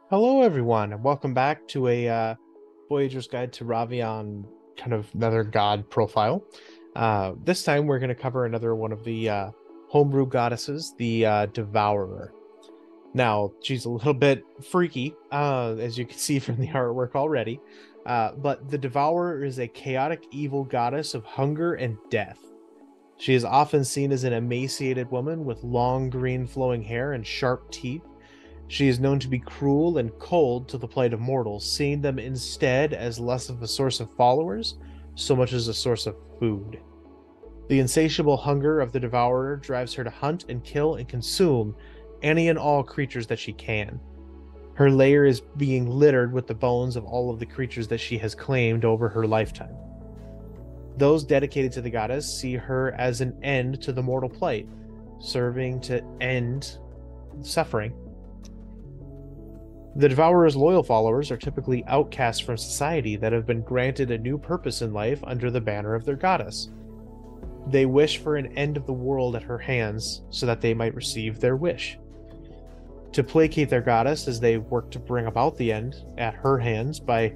Hello, everyone, and welcome back to a Voyager's Guide to Ravean, kind of another god profile. This time, we're going to cover another one of the homebrew goddesses, the Devourer. Now, she's a little bit freaky, as you can see from the artwork already, but the Devourer is a chaotic evil goddess of hunger and death. She is often seen as an emaciated woman with long green flowing hair and sharp teeth. She is known to be cruel and cold to the plight of mortals, seeing them instead as less of a source of followers, so much as a source of food. The insatiable hunger of the devourer drives her to hunt and kill and consume any and all creatures that she can. Her lair is being littered with the bones of all of the creatures that she has claimed over her lifetime. Those dedicated to the goddess see her as an end to the mortal plight, serving to end suffering. The Devourer's loyal followers are typically outcasts from society that have been granted a new purpose in life under the banner of their goddess. They wish for an end of the world at her hands so that they might receive their wish. To placate their goddess as they work to bring about the end at her hands by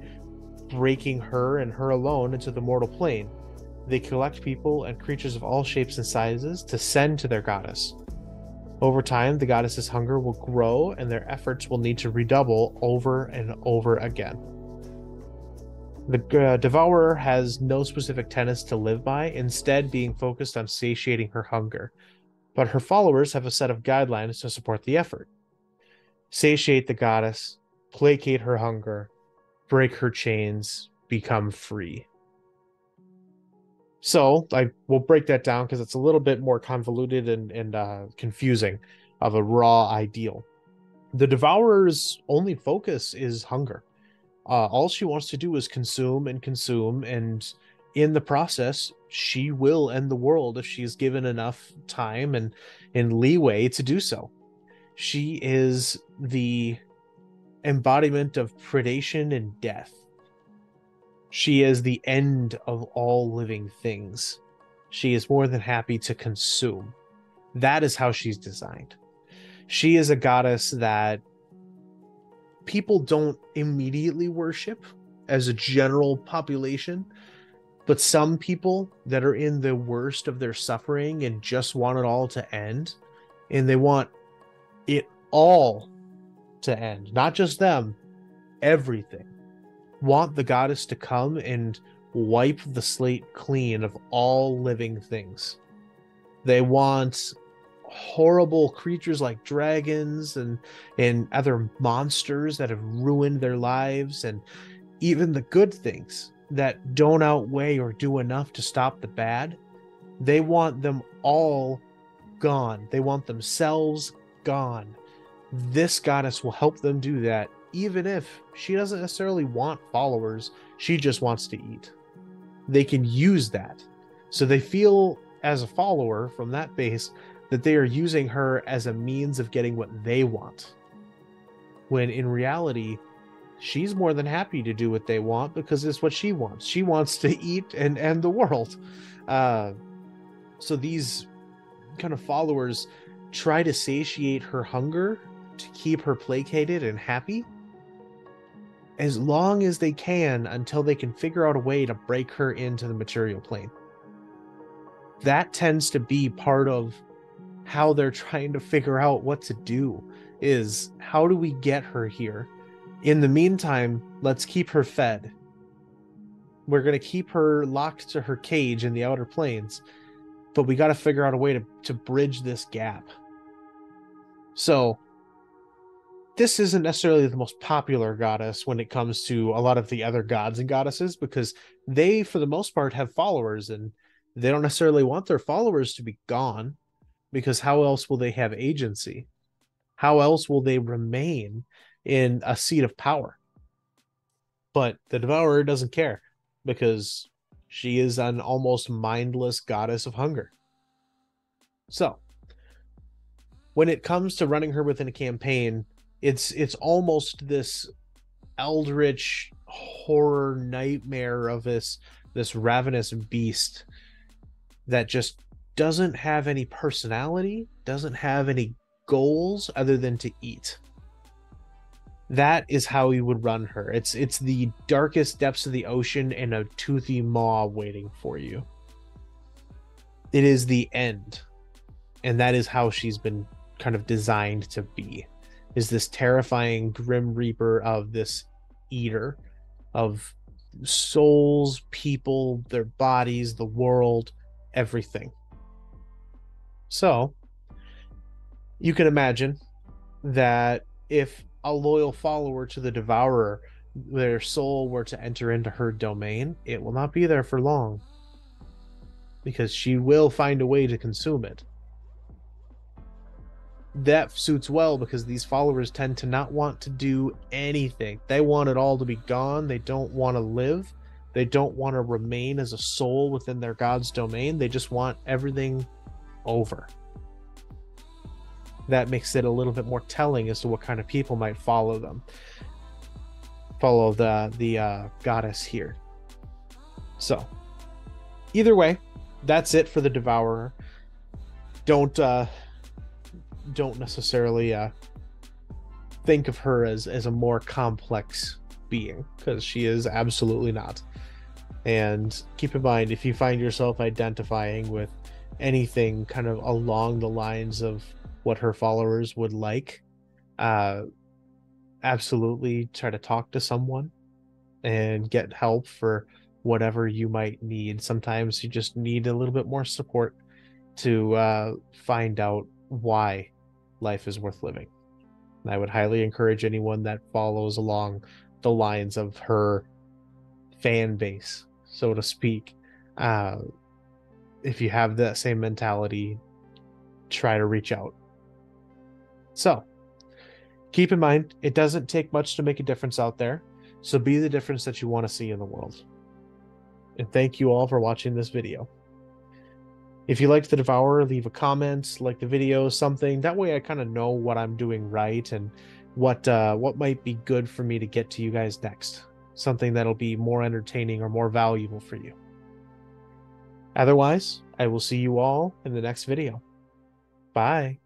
breaking her and her alone into the mortal plane, they collect people and creatures of all shapes and sizes to send to their goddess. Over time, the goddess's hunger will grow and their efforts will need to redouble over and over again. The Devourer has no specific tenets to live by, instead being focused on satiating her hunger. But her followers have a set of guidelines to support the effort. Satiate the goddess, placate her hunger, break her chains, become free. So I will break that down because it's a little bit more convoluted and confusing of a raw ideal. The Devourer's only focus is hunger. All she wants to do is consume and consume, and in the process, she will end the world if she's given enough time and leeway to do so. She is the embodiment of predation and death. She is the end of all living things. She is more than happy to consume. That is how she's designed. She is a goddess that people don't immediately worship as a general population, but some people that are in the worst of their suffering and just want it all to end, and they want it all to end, not just them, everything. Want the goddess to come and wipe the slate clean of all living things. They want horrible creatures like dragons and other monsters that have ruined their lives, and even the good things that don't outweigh or do enough to stop the bad. They want them all gone. They want themselves gone. This goddess will help them do that, even if she doesn't necessarily want followers, she just wants to eat. They can use that. So they feel, as a follower from that base, that they are using her as a means of getting what they want. When in reality, she's more than happy to do what they want because it's what she wants. She wants to eat and end the world. So these kind of followers try to satiate her hunger to keep her placated and happy as long as they can until they can figure out a way to break her into the material plane. That tends to be part of how they're trying to figure out what to do, is how do we get her here? In the meantime, let's keep her fed. We're going to keep her locked to her cage in the outer planes, but we got to figure out a way to bridge this gap. So this isn't necessarily the most popular goddess when it comes to a lot of the other gods and goddesses, because they, for the most part, have followers, and they don't necessarily want their followers to be gone, because how else will they have agency? How else will they remain in a seat of power? But the Devourer doesn't care, because she is an almost mindless goddess of hunger. So when it comes to running her within a campaign, it's almost this eldritch horror nightmare of this ravenous beast that just doesn't have any personality, doesn't have any goals other than to eat. That is how he would run her. It's the darkest depths of the ocean and a toothy maw waiting for you. It is the end. And that is how she's been kind of designed to be. Is this terrifying grim reaper of this eater of souls, people, their bodies, the world, everything. So, you can imagine that if a loyal follower to the Devourer, their soul were to enter into her domain, it will not be there for long, because she will find a way to consume it. That suits well because these followers tend to not want to do anything. They want it all to be gone. They don't want to live. They don't want to remain as a soul within their god's domain. They just want everything over. That makes it a little bit more telling as to what kind of people might follow them. Follow the goddess here. So, either way, that's it for the Devourer. Don't necessarily think of her as a more complex being, because she is absolutely not. And keep in mind, if you find yourself identifying with anything kind of along the lines of what her followers would like, absolutely try to talk to someone and get help for whatever you might need. Sometimes you just need a little bit more support to find out why life is worth living. And I would highly encourage anyone that follows along the lines of her fan base, so to speak. If you have that same mentality, try to reach out. So, keep in mind, it doesn't take much to make a difference out there. So be the difference that you want to see in the world. And thank you all for watching this video. If you liked the Devourer, leave a comment, like the video, something. That way I kind of know what I'm doing right and what might be good for me to get to you guys next. Something that'll be more entertaining or more valuable for you. Otherwise, I will see you all in the next video. Bye.